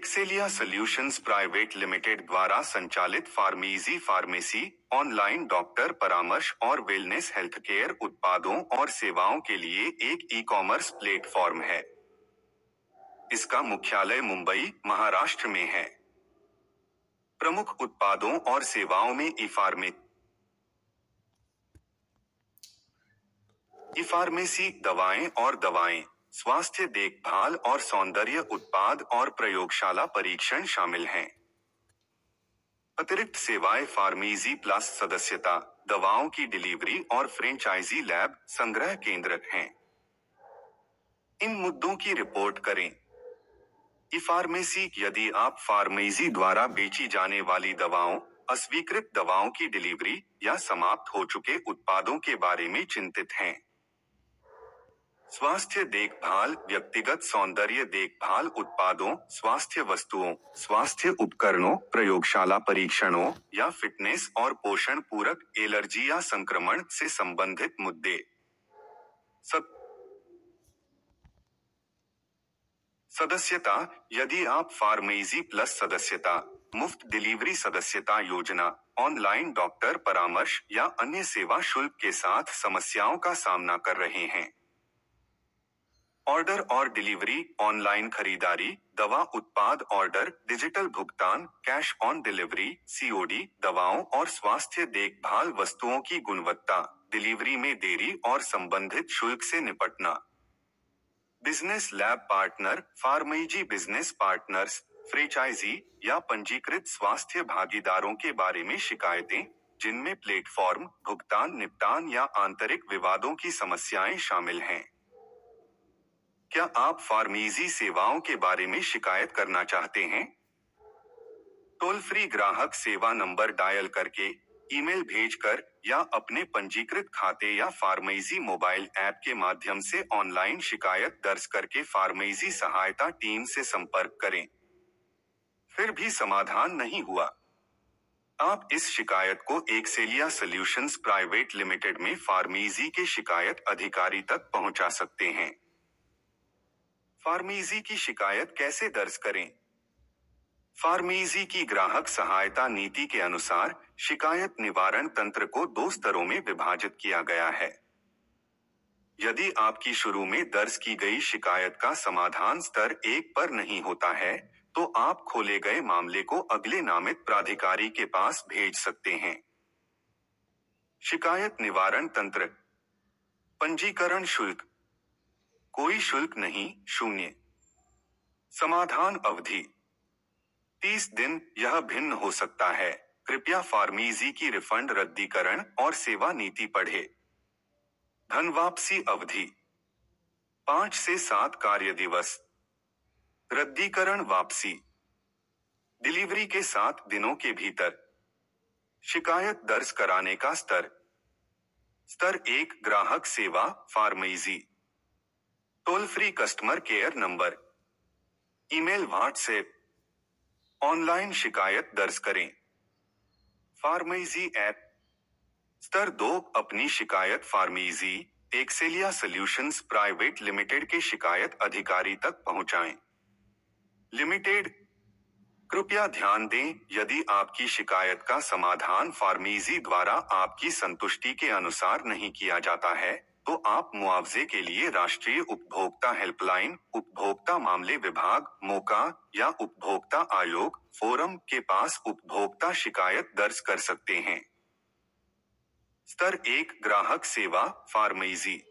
एक्सेलिया solutions private limited द्वारा संचालित फार्मेजी pharmacy online doctor परामर्श और वेलनेस हेल्थकेयर उत्पादों और सेवाओं के लिए एक ई-कॉमर्स प्लेटफॉर्म है। इसका मुख्यालय मुंबई, महाराष्ट्र में है। प्रमुख उत्पादों और सेवाओं में ई-फार्मेसी दवाएं और दवाएं, स्वास्थ्य देखभाल और सौंदर्य उत्पाद और प्रयोगशाला परीक्षण शामिल हैं। अतिरिक्त सेवाएं फार्मेजी प्लस सदस्यता, दवाओं की डिलीवरी और फ्रेंचाइजी लैब संग्रह केंद्र हैं। इन मुद्दों की रिपोर्ट करें। ई-फार्मेसी, यदि आप फार्मेजी द्वारा बेची जाने वाली दवाओं, अस्वीकृत दवाओं की डिलीवरी या समाप्त हो चुके उत्पादों के बारे में चिंतित हैं। स्वास्थ्य देखभाल, व्यक्तिगत सौंदर्य देखभाल उत्पादों, स्वास्थ्य वस्तुओं, स्वास्थ्य उपकरणों, प्रयोगशाला परीक्षणों या फिटनेस और पोषण पूरक एलर्जी या संक्रमण से संबंधित मुद्दे। सदस्यता, यदि आप फार्मेजी प्लस सदस्यता, मुफ्त डिलीवरी सदस्यता योजना, ऑनलाइन डॉक्टर परामर्श या अन्य सेवा शुल्क के साथ समस्याओं का सामना कर रहे हैं। ऑर्डर और डिलीवरी, ऑनलाइन खरीदारी, दवा उत्पाद ऑर्डर, डिजिटल भुगतान, कैश ऑन डिलीवरी (COD), दवाओं और स्वास्थ्य देखभाल वस्तुओं की गुणवत्ता, डिलीवरी में देरी और संबंधित शुल्क से निपटना। Business lab partner, PharmEasy business partners, franchisee या पंजीकृत स्वास्थ्य भागीदारों के बारे में शिकायतें, जिनमें प्लेटफॉर्म, भुगतान निपटान या आंतरिक विवादों की समस्याएं शामिल हैं। क्या आप फार्मेजी सेवाओं के बारे में शिकायत करना चाहते हैं? टोल फ्री ग्राहक सेवा नंबर डायल करके, ईमेल भेजकर या अपने पंजीकृत खाते या फार्मेजी मोबाइल ऐप के माध्यम से ऑनलाइन शिकायत दर्ज करके फार्मेजी सहायता टीम से संपर्क करें। फिर भी समाधान नहीं हुआ? आप इस शिकायत को एक्सेलिया सॉल्यूशंस प्राइवेट लिमिटेड में फार्मेजी के शिकायत अधिकारी तक पहुंचा सकते हैं। फार्मेजी की शिकायत कैसे दर्ज करें? फार्मेजी की ग्राहक सहायता नीति के अनुसार शिकायत निवारण तंत्र को 2 स्तरों में विभाजित किया गया है। यदि आपकी शुरू में दर्ज की गई शिकायत का समाधान स्तर 1 पर नहीं होता है, तो आप खोले गए मामले को अगले नामित प्राधिकारी के पास भेज सकते हैं। शिकायत निवारण तंत्र। पंजीकरण शुल्क, कोई शुल्क नहीं, 0। समाधान अवधि 30 दिन, यह भिन्न हो सकता है। कृपया फार्मेजी की रिफंड रद्दीकरण और सेवा नीति पढ़ें। धन वापसी अवधि 5 से 7 कार्य दिवस। रद्दीकरण वापसी डिलीवरी के 7 दिनों के भीतर। शिकायत दर्ज कराने का स्तर। स्तर 1, ग्राहक सेवा, PharmEasy. Toll free customer care number, email, WhatsApp. Online शिकायत दर्ज करें। PharmEasy app. स्तर 2, अपनी शिकायत PharmEasy Axelia solutions private limited के शिकायत अधिकारी तक पहुंचाएं। लिमिटेड। कृपया ध्यान दें, यदि आपकी शिकायत का समाधान फार्मेजी द्वारा आपकी संतुष्टि के अनुसार नहीं किया जाता है, तो आप मुआवजे के लिए राष्ट्रीय उपभोक्ता हेल्पलाइन, उपभोक्ता मामले विभाग, मोका या उपभोक्ता आयोग फोरम के पास उपभोक्ता शिकायत दर्ज कर सकते हैं। स्तर 1, ग्राहक सेवा, फार्मेजी।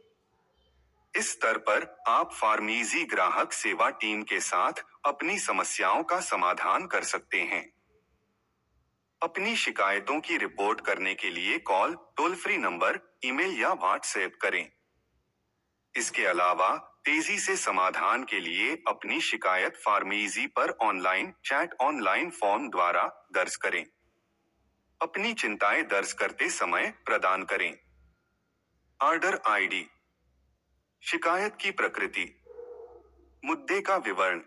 इस स्तर पर आप फार्मेजी ग्राहक सेवा टीम के साथ अपनी समस्याओं का समाधान कर सकते हैं। अपनी शिकायतों की रिपोर्ट करने के लिए call, toll free number, email या व्हाट्सएप करें। इसके अलावा तेजी से समाधान के लिए अपनी शिकायत फार्मेजी पर ऑनलाइन चैट, ऑनलाइन फॉर्म द्वारा दर्ज करें। अपनी चिंताएं दर्ज करते समय प्रदान करें। ऑर्डर आईडी, शिकायत की प्रकृति, मुद्दे का विवरण,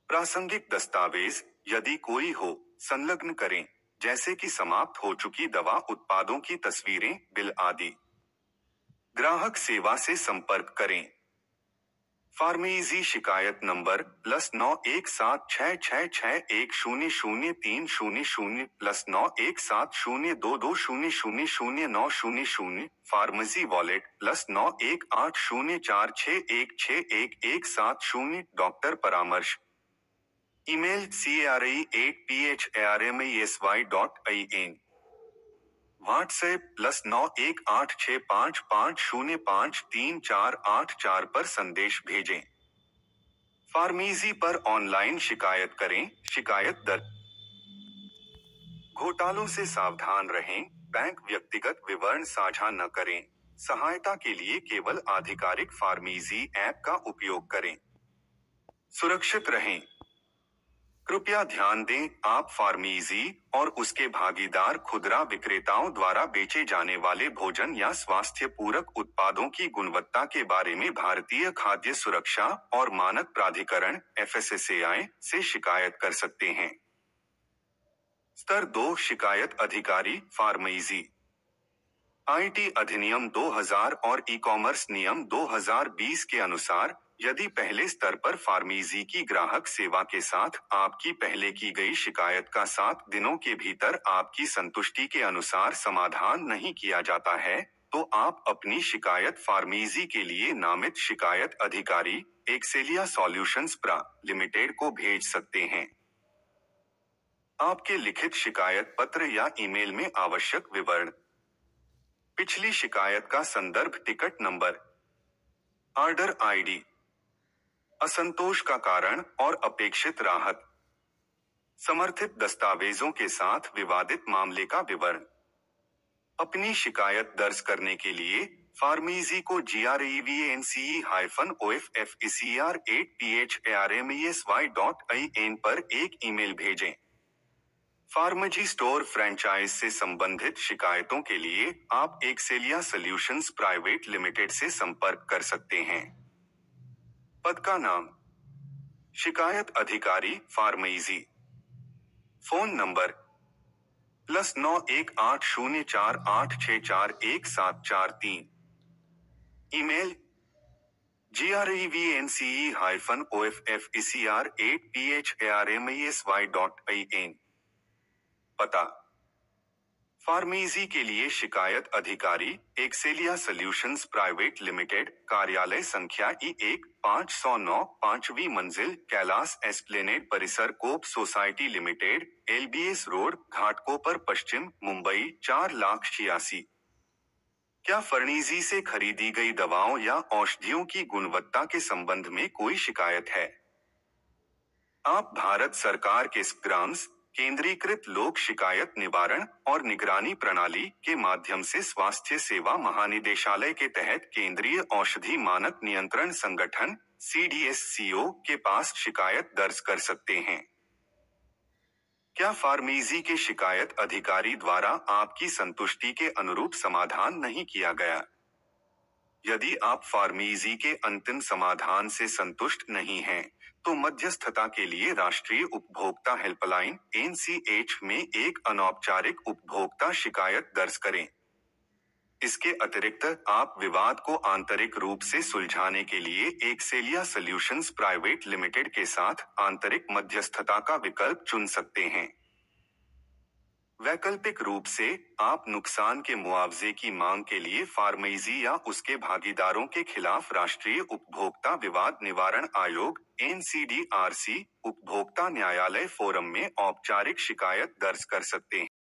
प्रासंगिक दस्तावेज, यदि कोई हो, संलग्न करें, जैसे कि समाप्त हो चुकी दवा उत्पादों की तस्वीरें, बिल आदि। ग्राहक सेवा से संपर्क करें। फार्मेजी शिकायत नंबर +917666100300 +917020009000। Pharmacy wallet +918046161170। डॉक्टर परामर्श। Email care8pharmasy.in। व्हाट्सएप +918655053484 पर संदेश भेजें। फार्मेजी पर ऑनलाइन शिकायत करें। शिकायत दर्ज। घोटालों से सावधान रहें। बैंक व्यक्तिगत विवरण साझा न करें। सहायता के लिए केवल आधिकारिक फार्मेजी ऐप का उपयोग करें। सुरक्षित रहें। कृपया ध्यान दें, आप फार्मेजी और उसके भागीदार खुदरा विक्रेताओं द्वारा बेचे जाने वाले भोजन या स्वास्थ्य पूरक उत्पादों की गुणवत्ता के बारे में भारतीय खाद्य सुरक्षा और मानक प्राधिकरण (FSSAI) से शिकायत कर सकते हैं। स्तर 2 शिकायत अधिकारी फार्मेजी। आईटी अधिनियम 2000 और ई-कॉमर्स नियम 2020 के अनुसार, यदि पहले स्तर पर फार्मेजी की ग्राहक सेवा के साथ आपकी पहले की गई शिकायत का 7 दिनों के भीतर आपकी संतुष्टि के अनुसार समाधान नहीं किया जाता है, तो आप अपनी शिकायत फार्मेजी के लिए नामित शिकायत अधिकारी एक्सेलिया सॉल्यूशंस प्रा. लिमिटेड को भेज सकते हैं। आपके लिखित शिकायत पत्र या ईमेल में आवश्यक विवरण। पिछली शिकायत का संदर्भ, टिकट नंबर, ऑर्डर आईडी, असंतोष का कारण और अपेक्षित राहत, समर्थित दस्तावेजों के साथ विवादित मामले का विवरण। अपनी शिकायत दर्ज करने के लिए फार्मेजी को GREVNCE-OFFICR8pharmasy.in पर एक ईमेल भेजें। फार्मेजी स्टोर फ्रेंचाइज से संबंधित शिकायतों के लिए आप एक्सेलिया सॉल्यूशंस प्राइवेट लिमिटेड से संपर्क कर सकते हैं। पद का नाम, शिकायत अधिकारी फार्मेजी। Phone number +918048641743। Email GREVNCE-OFFICR8pharmasy.in। पता, फार्मेजी के लिए शिकायत अधिकारी एक्सेलिया सॉल्यूशंस प्राइवेट लिमिटेड, कार्यालय संख्या E1-509, 5वीं मंजिल, कैलाश एस्प्लेनेड परिसर, co-op society limited, LBS road, Ghatkopar पश्चिम, मुंबई 4,86,000। क्या फार्मेजी से खरीदी गई दवाओं या औषधियों की गुणवत्ता के संबंध में कोई शिकायत है? आप भारत सरकार के स्क्रम्स, केंद्रीकृत लोक शिकायत निवारण और निगरानी प्रणाली के माध्यम से स्वास्थ्य सेवा महानिदेशालय के तहत केंद्रीय औषधि मानक नियंत्रण संगठन CDSCO के पास शिकायत दर्ज कर सकते हैं। क्या फार्मेजी के शिकायत अधिकारी द्वारा आपकी संतुष्टि के अनुरूप समाधान नहीं किया गया? यदि आप फार्मेजी के अंतिम समाधान से संतुष्ट नहीं हैं, तो मध्यस्थता के लिए राष्ट्रीय उपभोक्ता हेल्पलाइन (NCH) में एक अनौपचारिक उपभोक्ता शिकायत दर्ज करें। इसके अतिरिक्त आप विवाद को आंतरिक रूप से सुलझाने के लिए एक्सेलिया सॉल्यूशंस प्राइवेट लिमिटेड के साथ आंतरिक मध्यस्थता का विकल्प चुन सकते हैं। वैकल्पिक रूप से, आप नुकसान के मुआवजे की मांग के लिए फार्मेजी या उसके भागीदारों के खिलाफ राष्ट्रीय उपभोक्ता विवाद निवारण आयोग (NCDRC) उपभोक्ता न्यायालय फोरम में औपचारिक शिकायत दर्ज कर सकते हैं।